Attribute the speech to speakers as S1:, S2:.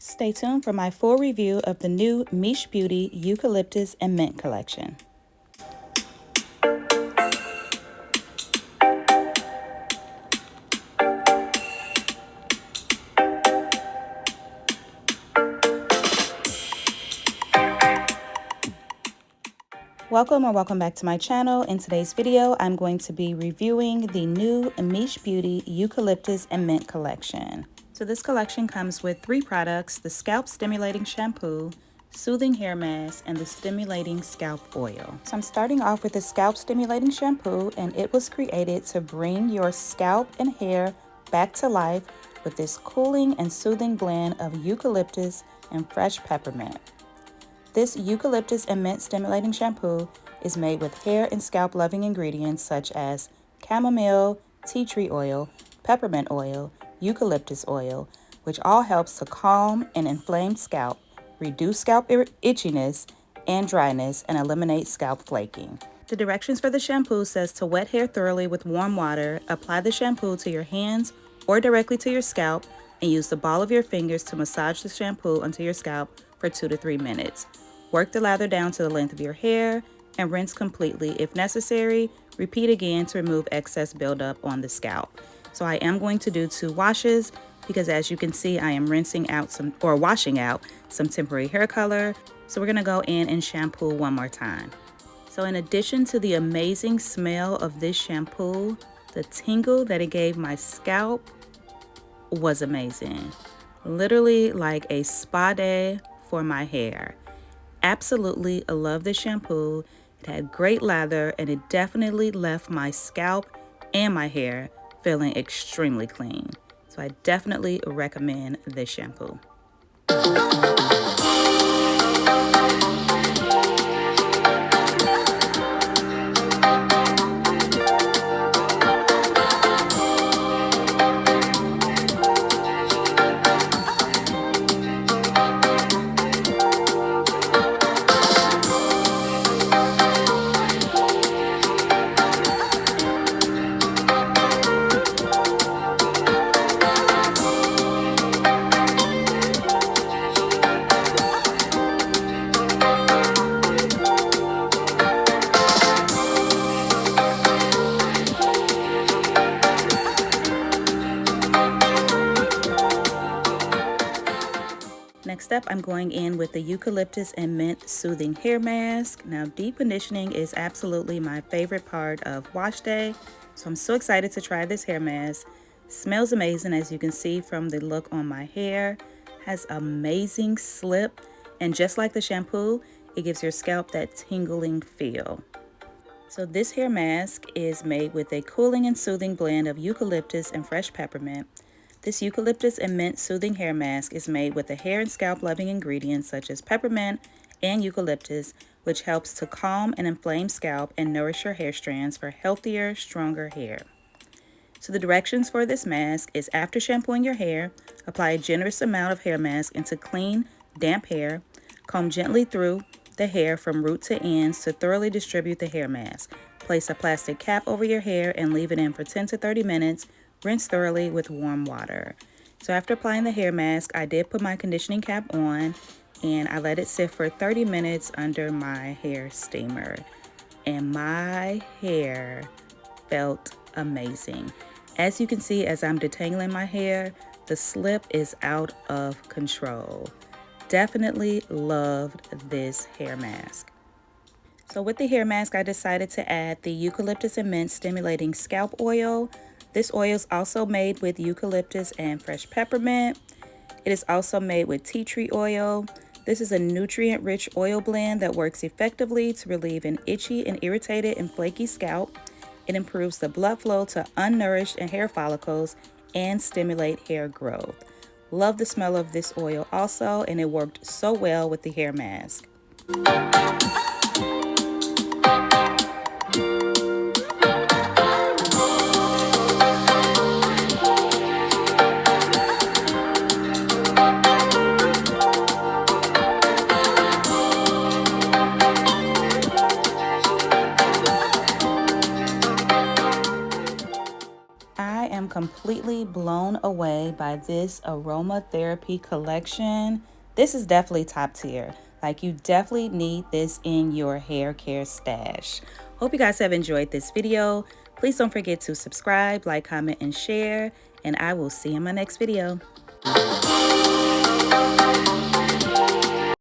S1: Stay tuned for my full review of the new Miche Beauty Eucalyptus and Mint collection. Welcome or welcome back to my channel. In today's video, I'm going to be reviewing the new Miche Beauty Eucalyptus and Mint collection. So this collection comes with 3 products: the Scalp Stimulating Shampoo, Soothing Hair Mask, and the Stimulating Scalp Oil. So I'm starting off with the Scalp Stimulating Shampoo, and it was created to bring your scalp and hair back to life with this cooling and soothing blend of eucalyptus and fresh peppermint. This Eucalyptus and Mint Stimulating Shampoo is made with hair and scalp loving ingredients such as chamomile, tea tree oil, peppermint oil, eucalyptus oil, which all helps to calm an inflamed scalp, reduce scalp itchiness and dryness, and eliminate scalp flaking. The directions for the shampoo says to wet hair thoroughly with warm water, apply the shampoo to your hands or directly to your scalp, and use the ball of your fingers to massage the shampoo onto your scalp for 2 to 3 minutes. Work the lather down to the length of your hair and rinse completely. If necessary, repeat again to remove excess buildup on the scalp. So I am going to do 2 washes because, as you can see, I am washing out some temporary hair color. So we're gonna go in and shampoo one more time. So in addition to the amazing smell of this shampoo, the tingle that it gave my scalp was amazing. Literally like a spa day for my hair. Absolutely love this shampoo. It had great lather, and it definitely left my scalp and my hair feeling extremely clean. So I definitely recommend this shampoo. Next up, I'm going in with the Eucalyptus and Mint Soothing Hair Mask. Now, deep conditioning is absolutely my favorite part of wash day, so I'm so excited to try this hair mask. Smells amazing, as you can see from the look on my hair. Has amazing slip, and just like the shampoo, it gives your scalp that tingling feel. So this hair mask is made with a cooling and soothing blend of eucalyptus and fresh peppermint. This Eucalyptus and Mint Soothing Hair Mask is made with the hair and scalp loving ingredients such as peppermint and eucalyptus, which helps to calm an inflamed scalp and nourish your hair strands for healthier, stronger hair. So the directions for this mask is: after shampooing your hair, apply a generous amount of hair mask into clean, damp hair. Comb gently through the hair from root to ends to thoroughly distribute the hair mask. Place a plastic cap over your hair and leave it in for 10 to 30 minutes. Rinse thoroughly with warm water. So after applying the hair mask, I did put my conditioning cap on, and I let it sit for 30 minutes under my hair steamer. And my hair felt amazing. As you can see, as I'm detangling my hair, the slip is out of control. Definitely loved this hair mask. So with the hair mask, I decided to add the Eucalyptus and Mint Stimulating Scalp Oil. This oil is also made with eucalyptus and fresh peppermint. It is also made with tea tree oil. This is a nutrient-rich oil blend that works effectively to relieve an itchy and irritated and flaky scalp. It improves the blood flow to unnourished and hair follicles and stimulate hair growth. Love the smell of this oil also, and it worked so well with the hair mask. completely blown away by this aromatherapy collection. This is definitely top tier. Like, you definitely need this in your hair care stash. Hope you guys have enjoyed this video. Please don't forget to subscribe, like, comment, and share. And I will see you in my next video.